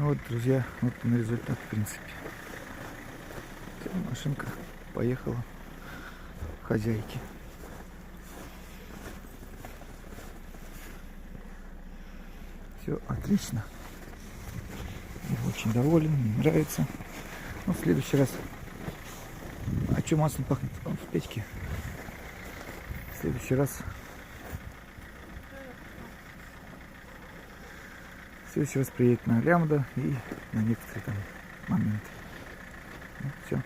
Ну вот, друзья, вот на результат, в принципе. Всё, машинка поехала хозяйки. Все отлично. Я очень доволен, мне нравится. Ну, в следующий раз. А что маслом пахнет? Он в печке. В следующий раз. В следующий раз приедет на лямбда и на некоторые там моменты. Ну, все.